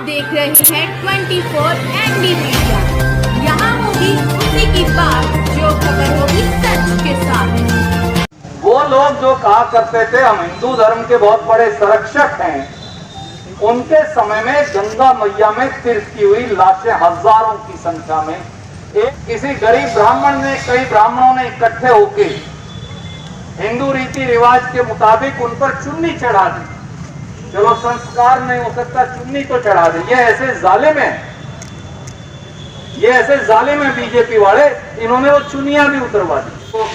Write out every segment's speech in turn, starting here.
देख रहे हैं 24 एनडी मीडिया। यहाँ होगी उसी की बात जो खबर होगी सच के साथ। वो लोग जो कहा करते थे हम हिंदू धर्म के बहुत बड़े संरक्षक हैं, उनके समय में गंगा मैया में तिरकी हुई लाशें हजारों की संख्या में एक किसी गरीब ब्राह्मण ने, कई ब्राह्मणों ने इकट्ठे होके हिंदू रीति रिवाज के मुताबिक उन पर चुन्नी चढ़ा दी। चलो संस्कार नहीं हो सकता, चुन्नी तो चढ़ा दे। ये ऐसे जालिम है बीजेपी वाले, इन्होंने वो चुनियां भी उतरवा दी। तो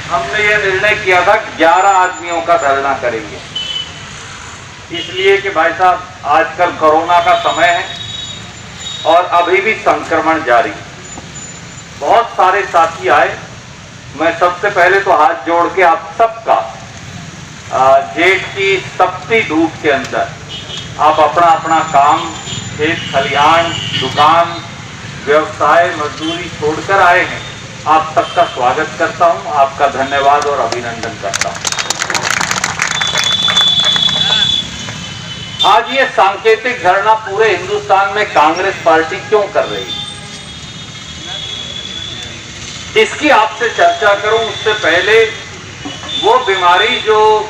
हमने ये निर्णय किया था 11 आदमियों का धरना करेंगे, इसलिए कि भाई साहब आजकल कोरोना का समय है और अभी भी संक्रमण जारी। बहुत सारे साथी आए। मैं सबसे पहले तो हाथ जोड़ के आप सबका जेठ की तपती धूप के अंदर आप अपना अपना काम, खेत खलिहान, दुकान, व्यवसाय, मजदूरी छोड़कर आए हैं। आप सबका स्वागत करता हूं, आपका धन्यवाद और अभिनंदन करता हूं। आज ये सांकेतिक धरना पूरे हिंदुस्तान में कांग्रेस पार्टी क्यों कर रही है, इसकी आपसे चर्चा करूं उससे पहले वो बीमारी जो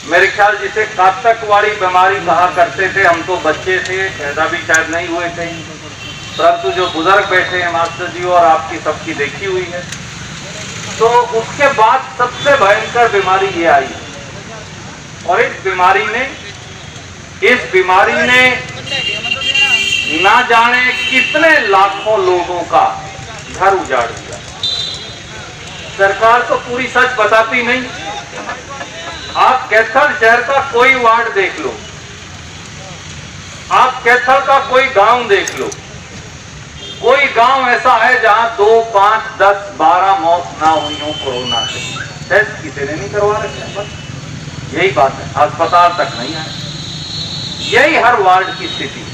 मेरे ख्याल जिसे कातकवाड़ी बीमारी कहा करते थे, हम तो बच्चे थे, पैदा भी शायद नहीं हुए थे, परंतु जो बुजुर्ग बैठे हैं मास्टर जी और आपकी सबकी देखी हुई है, तो उसके बाद सबसे भयंकर बीमारी ये आई। और इस बीमारी ने ना जाने कितने लाखों लोगों का घर उजाड़ दिया। सरकार तो पूरी सच बताती नहीं। आप कैथल शहर का कोई वार्ड देख लो, आप कैथल का कोई गांव देख लो, कोई गांव ऐसा है जहां 2, 5, 10, 12 मौत ना हुई हो कोरोना से। टेस्ट किसी ने नहीं करवा रखे, बस यही बात है, अस्पताल तक नहीं आए। यही हर वार्ड की स्थिति।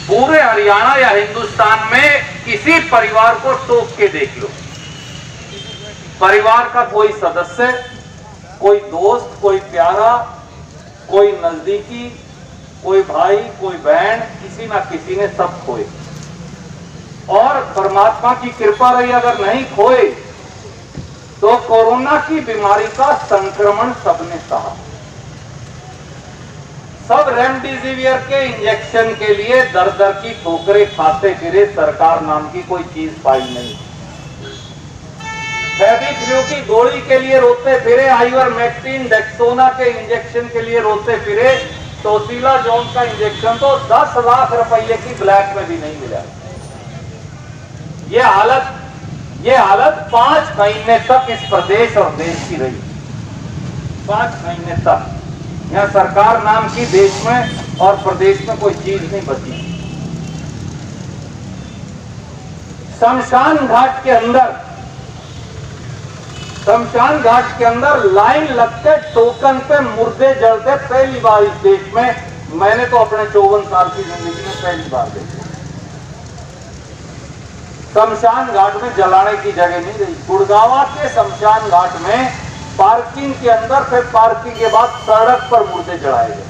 पूरे हरियाणा या हिंदुस्तान में किसी परिवार को टोक के देख लो, परिवार का कोई सदस्य, कोई दोस्त, कोई प्यारा, कोई नजदीकी, कोई भाई, कोई बहन, किसी ना किसी ने सब खोए। और परमात्मा की कृपा रही अगर नहीं खोए तो कोरोना की बीमारी का संक्रमण सबने सहा। सब रेमडेसिविर के इंजेक्शन के लिए दर दर की ठोकरें खाते फिरे, सरकार नाम की कोई चीज पाई नहीं। फेविक्रिल की गोली के लिए रोते फिरे, आइवरमेक्टिन, डेक्सोना के इंजेक्शन के लिए रोते फिरे, टोसिला जोन का इंजेक्शन तो 10 लाख रुपए की ब्लैक में भी नहीं मिला। ये हालत 5 महीने तक इस प्रदेश और देश की रही। 5 महीने तक यहाँ सरकार नाम की देश में और प्रदेश में कोई चीज नहीं बची। शमशान घाट के अंदर लाइन लगते टोकन पे मुर्दे जलते पहली बार इस देश में मैंने तो अपने 54 साल की जिंदगी में पहली बार देखा। शमशान घाट में जलाने की जगह नहीं रही। गुड़गावा के शमशान घाट में पार्किंग के अंदर, फिर पार्किंग के बाद सड़क पर मुर्दे जलाए गए।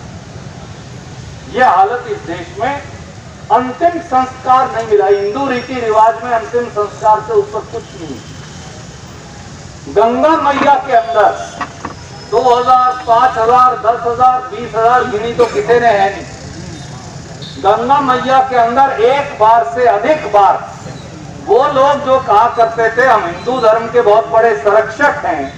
यह हालत इस देश में। अंतिम संस्कार नहीं मिला। हिंदू रीति रिवाज में अंतिम संस्कार से ऊपर कुछ नहीं। गंगा मैया के अंदर 2000, 5000, 10,000, 20,000 गिनी तो किसी ने है नहीं। गंगा मैया के अंदर एक बार से अधिक बार वो लोग जो कहा करते थे हम हिंदू धर्म के बहुत बड़े संरक्षक हैं,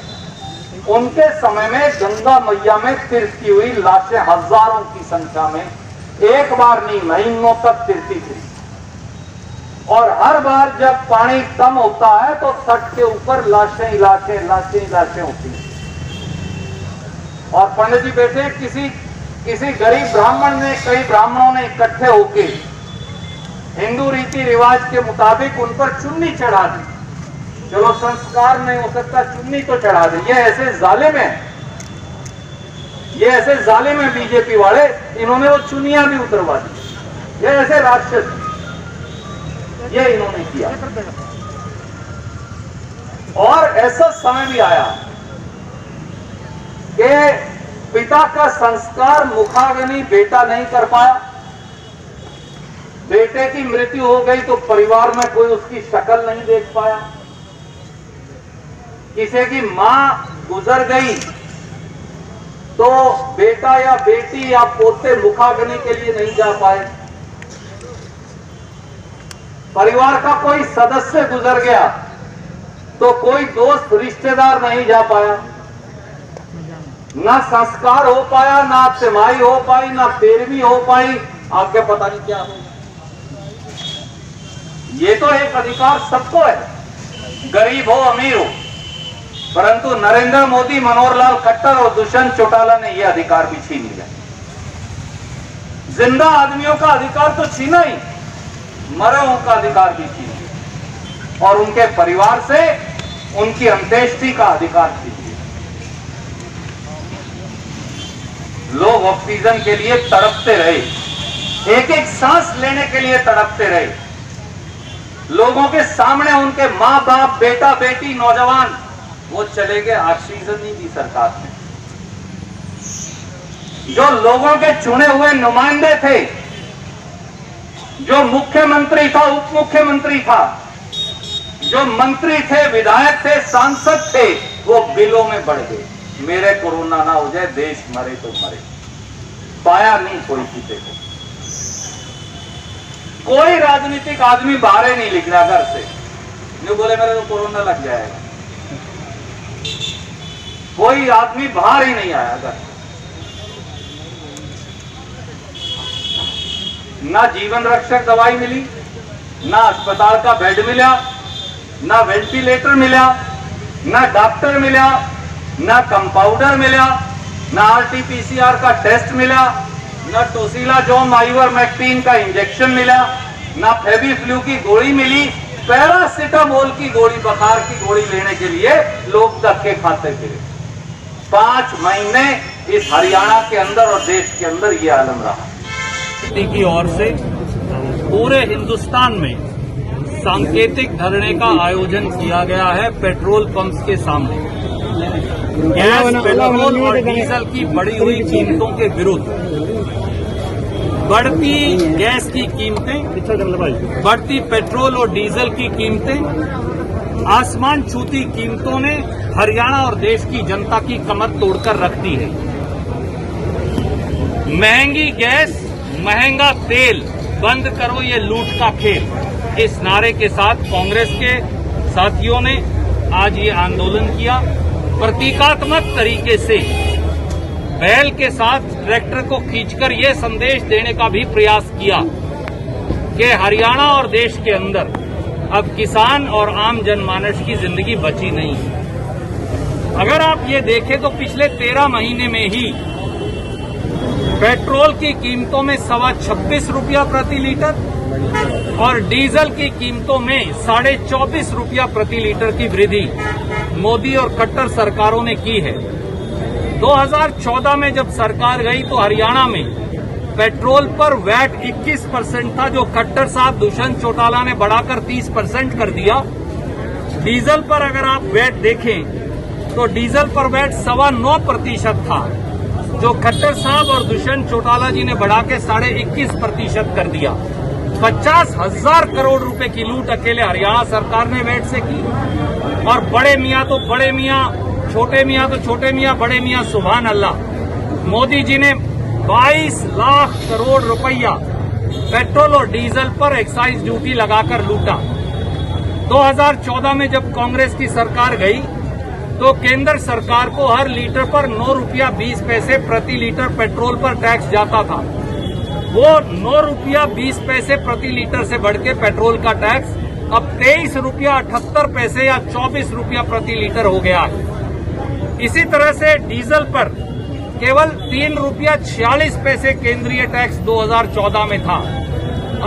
उनके समय में गंगा मैया में तिरकी हुई लाशें हजारों की संख्या में एक बार नहीं, महीनों तक तिरती थी। और हर बार जब पानी कम होता है तो तट के ऊपर लाशें होती हैं। और पंडित जी बैठे, किसी गरीब ब्राह्मण ने, कई ब्राह्मणों ने इकट्ठे होके हिंदू रीति रिवाज के मुताबिक उन पर चुन्नी चढ़ा दी। चलो संस्कार नहीं हो सकता, चुन्नी तो चढ़ा दे। ये ऐसे जालिम है बीजेपी वाले, इन्होंने वो चुनियां भी उतरवा दी। ये ऐसे राक्षस ये इन्होंने किया। और ऐसा समय भी आया कि पिता का संस्कार मुखाग्नि बेटा नहीं कर पाया, बेटे की मृत्यु हो गई तो परिवार में कोई उसकी शक्ल नहीं देख पाया। किसी की मां गुजर गई तो बेटा या बेटी या पोते मुखाग्नि के लिए नहीं जा पाए। परिवार का कोई सदस्य गुजर गया तो कोई दोस्त रिश्तेदार नहीं जा पाया। ना संस्कार हो पाया, ना तिमाही हो पाई, ना तेरहवीं हो पाई, आगे पता नहीं क्या हो। ये तो एक अधिकार सबको है, गरीब हो अमीर हो, परंतु नरेंद्र मोदी, मनोहर लाल खट्टर और दुष्यंत चौटाला ने यह अधिकार भी छीन लिया। जिंदा आदमियों का अधिकार तो छीना ही, मरे हुओं का अधिकार भी छीन लिया और उनके परिवार से उनकी अंत्येष्टि का अधिकार छीन लिया। लोग ऑक्सीजन के लिए तड़पते रहे, एक एक सांस लेने के लिए तड़पते रहे। लोगों के सामने उनके मां बाप, बेटा बेटी, नौजवान वो चले गए, ऑक्सीजन नहीं दी सरकार ने। जो लोगों के चुने हुए नुमाइंदे थे, जो मुख्यमंत्री था, उप मुख्यमंत्री था, जो मंत्री थे, विधायक थे, सांसद थे, वो बिलों में बढ़ गए। मेरे कोरोना ना हो जाए, देश मरे तो मरे। पाया नहीं कोई किसी को। कोई राजनीतिक आदमी बाहर ही नहीं लिख रहा घर से, जो बोले मेरे को कोरोना लग जाएगा। कोई आदमी बाहर ही नहीं आया घर। ना जीवन रक्षक दवाई मिली, ना अस्पताल का बेड मिला, ना वेंटिलेटर मिला, ना डॉक्टर मिला, ना कंपाउंडर मिला, ना आरटीपीसीआर का टेस्ट मिला, ना टोसिलाजोम आइवरमेक्टिन का इंजेक्शन मिला, ना फेविफ्लू की गोली मिली। पैरासिटामोल की गोली, बुखार की गोली लेने के लिए लोग धक्के खाते थे। 5 महीने इस हरियाणा के अंदर और देश के अंदर ये आलम रहा। की ओर से पूरे हिंदुस्तान में सांकेतिक धरने का आयोजन किया गया है पेट्रोल पंप्स के सामने। गैस, पेट्रोल और डीजल की बढ़ी हुई कीमतों के विरुद्ध, बढ़ती गैस की कीमतें, बढ़ती पेट्रोल और डीजल की कीमतें, आसमान छूती कीमतों ने हरियाणा और देश की जनता की कमर तोड़कर रख दी है। महंगी गैस, महंगा तेल, बंद करो ये लूट का खेल, इस नारे के साथ कांग्रेस के साथियों ने आज ये आंदोलन किया। प्रतीकात्मक तरीके से बैल के साथ ट्रैक्टर को खींचकर ये संदेश देने का भी प्रयास किया कि हरियाणा और देश के अंदर अब किसान और आम जनमानस की जिंदगी बची नहीं है। अगर आप ये देखें तो पिछले 13 महीने में ही पेट्रोल की कीमतों में 26.25 रुपया प्रति लीटर और डीजल की कीमतों में 24.5 रुपया प्रति लीटर की वृद्धि मोदी और खट्टर सरकारों ने की है। 2014 में जब सरकार गई तो हरियाणा में पेट्रोल पर वैट 21% था, जो खट्टर साहब दुष्यंत चौटाला ने बढ़ाकर 30% कर दिया। डीजल पर अगर आप वैट देखें तो डीजल पर वैट 9.25% था, जो खट्टर साहब और दुष्यंत चौटाला जी ने बढ़ा के 21.5% कर दिया। 50,000 करोड़ रुपए की लूट अकेले हरियाणा सरकार ने वैट से की। और बड़े मियाँ तो बड़े मियाँ, छोटे मियाँ तो छोटे मियाँ, बड़े मियाँ सुभान अल्लाह। मोदी जी ने 22 लाख करोड़ रुपया पेट्रोल और डीजल पर एक्साइज ड्यूटी लगाकर लूटा। 2014 में जब कांग्रेस की सरकार गई तो केंद्र सरकार को हर लीटर पर 9 रुपया 20 पैसे प्रति लीटर पेट्रोल पर टैक्स जाता था। वो 9 रुपया 20 पैसे प्रति लीटर से बढ़ के पेट्रोल का टैक्स अब 23 रुपया 78 पैसे या 24 रुपया प्रति लीटर हो गया है। इसी तरह से डीजल पर केवल 3 रुपया 46 पैसे केंद्रीय टैक्स 2014 में था।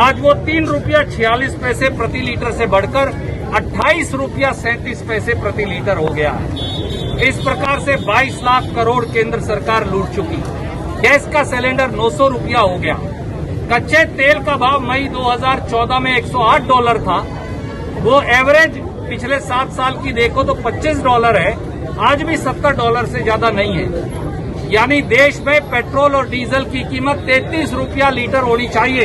आज वो 3 रुपया 46 पैसे प्रति लीटर से बढ़कर 28 रुपया 37 पैसे प्रति लीटर हो गया है। इस प्रकार से 22 लाख करोड़ केंद्र सरकार लूट चुकी। गैस का सिलेंडर 900 रुपया हो गया। कच्चे तेल का भाव मई 2014 में $108 था, वो एवरेज पिछले 7 साल की देखो तो $25 है, आज भी $70 से ज्यादा नहीं है। यानी देश में पेट्रोल और डीजल की कीमत 33 रुपया लीटर होनी चाहिए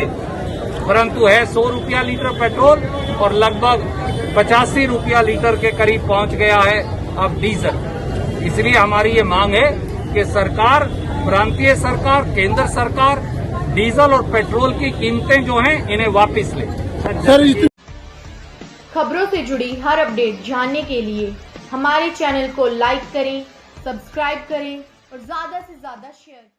परंतु है 100 रुपया लीटर पेट्रोल और लगभग 85 रुपया लीटर के करीब पहुंच गया है अब डीजल। इसलिए हमारी ये मांग है कि सरकार, प्रांतीय सरकार, केंद्र सरकार डीजल और पेट्रोल की कीमतें जो हैं इन्हें वापस ले। खबरों से जुड़ी हर अपडेट जानने के लिए हमारे चैनल को लाइक करें, सब्सक्राइब करें और ज्यादा से ज्यादा शेयर करें।